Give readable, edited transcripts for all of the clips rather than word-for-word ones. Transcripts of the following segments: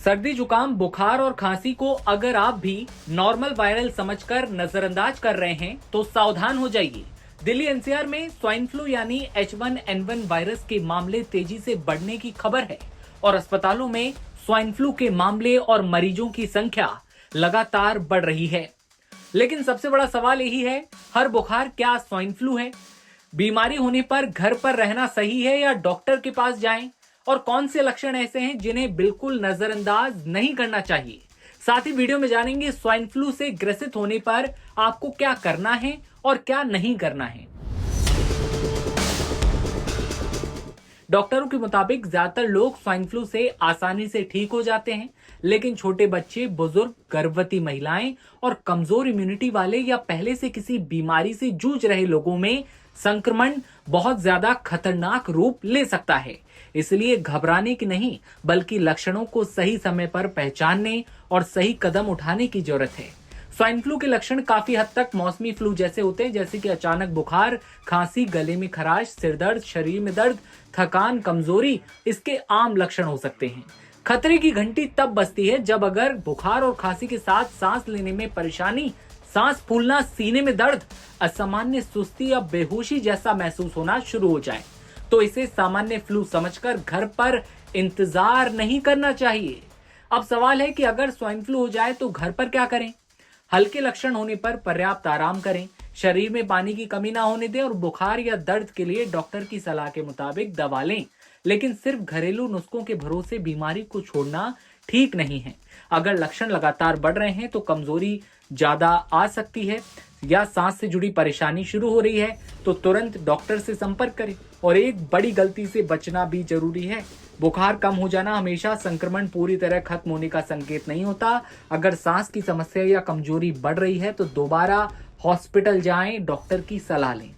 सर्दी जुकाम बुखार और खांसी को अगर आप भी नॉर्मल वायरल समझकर नजरअंदाज कर रहे हैं तो सावधान हो जाइए। दिल्ली एनसीआर में स्वाइन फ्लू यानी H1N1 वायरस के मामले तेजी से बढ़ने की खबर है और अस्पतालों में स्वाइन फ्लू के मामले और मरीजों की संख्या लगातार बढ़ रही है। लेकिन सबसे बड़ा सवाल यही है, हर बुखार क्या स्वाइन फ्लू है? बीमारी होने पर घर पर रहना सही है या डॉक्टर के पास जाएं? और कौन से लक्षण ऐसे हैं जिन्हें बिल्कुल नजरअंदाज नहीं करना चाहिए? साथ ही वीडियो में जानेंगे स्वाइन फ्लू से ग्रसित होने पर आपको क्या करना है और क्या नहीं करना है। डॉक्टरों के मुताबिक ज्यादातर लोग स्वाइन फ्लू से आसानी से ठीक हो जाते हैं, लेकिन छोटे बच्चे, बुजुर्ग, गर्भवती महिलाएं और कमजोर इम्यूनिटी वाले या पहले से किसी बीमारी से जूझ रहे लोगों में संक्रमण बहुत ज्यादा खतरनाक रूप ले सकता है। इसलिए घबराने की नहीं, बल्कि लक्षणों को सही समय पर पहचानने और सही कदम उठाने की जरूरत है। स्वाइन फ्लू के लक्षण काफी हद तक मौसमी फ्लू जैसे होते हैं, जैसे कि अचानक बुखार, खांसी, गले में खराश, सिरदर्द, शरीर में दर्द, थकान, कमजोरी इसके आम लक्षण हो सकते हैं। खतरे की घंटी तब बजती है जब अगर बुखार और खांसी के साथ सांस लेने में परेशानी, सांस फूलना, सीने में दर्द, असामान्य सुस्ती या बेहोशी जैसा महसूस होना शुरू हो जाए तो इसे सामान्य फ्लू समझकर घर पर इंतजार नहीं करना चाहिए। अब सवाल है कि अगर स्वाइन फ्लू हो जाए तो घर पर क्या करें? हल्के लक्षण होने पर पर्याप्त आराम करें, शरीर में पानी की कमी ना होने दें और बुखार या दर्द के लिए डॉक्टर की सलाह के मुताबिक दवा लें। लेकिन सिर्फ घरेलू नुस्खों के भरोसे बीमारी को छोड़ना ठीक नहीं है। अगर लक्षण लगातार बढ़ रहे हैं तो कमजोरी ज्यादा आ सकती है या सांस से जुड़ी परेशानी शुरू हो रही है तो तुरंत डॉक्टर से संपर्क करें। और एक बड़ी गलती से बचना भी जरूरी है। बुखार कम हो जाना हमेशा संक्रमण पूरी तरह खत्म होने का संकेत नहीं होता। अगर सांस की समस्या या कमजोरी बढ़ रही है तो दोबारा हॉस्पिटल जाएं, डॉक्टर की सलाह लें।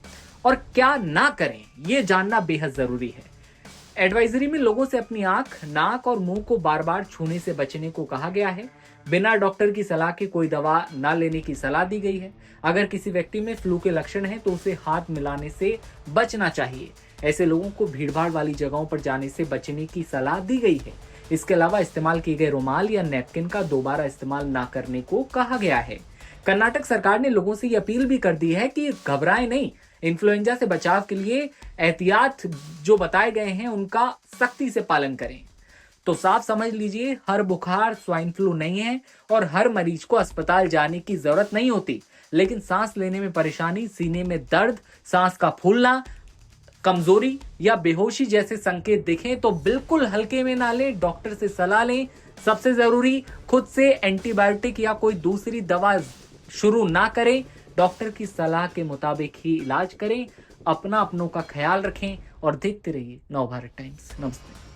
और क्या ना करें, ये जानना बेहद जरूरी है। एडवाइजरी में लोगों से अपनी आंख, नाक और मुंह को बार बार छूने से बचने को कहा गया है। बिना डॉक्टर की सलाह के कोई दवा न लेने की सलाह दी गई है। अगर किसी व्यक्ति में फ्लू के लक्षण हैं तो उसे हाथ मिलाने से बचना चाहिए। ऐसे लोगों को भीड़भाड़ वाली जगहों पर जाने से बचने की सलाह दी गई है। इसके अलावा इस्तेमाल किए गए रुमाल या नैपकिन का दोबारा इस्तेमाल न करने को कहा गया है। कर्नाटक सरकार ने लोगों से यह अपील भी कर दी है कि घबराएं नहीं, इन्फ्लुएंजा से बचाव के लिए एहतियात जो बताए गए हैं उनका सख्ती से पालन करें। तो साफ समझ लीजिए, हर बुखार स्वाइन फ्लू नहीं है और हर मरीज को अस्पताल जाने की जरूरत नहीं होती। लेकिन सांस लेने में परेशानी, सीने में दर्द, सांस का फूलना, कमजोरी या बेहोशी जैसे संकेत दिखें तो बिल्कुल हल्के में ना लें, डॉक्टर से सलाह लें। सबसे जरूरी, खुद से एंटीबायोटिक या कोई दूसरी दवा शुरू ना करें। डॉक्टर की सलाह के मुताबिक ही इलाज करें। अपनों का ख्याल रखें और देखते रहिए नवभारत टाइम्स। नमस्ते।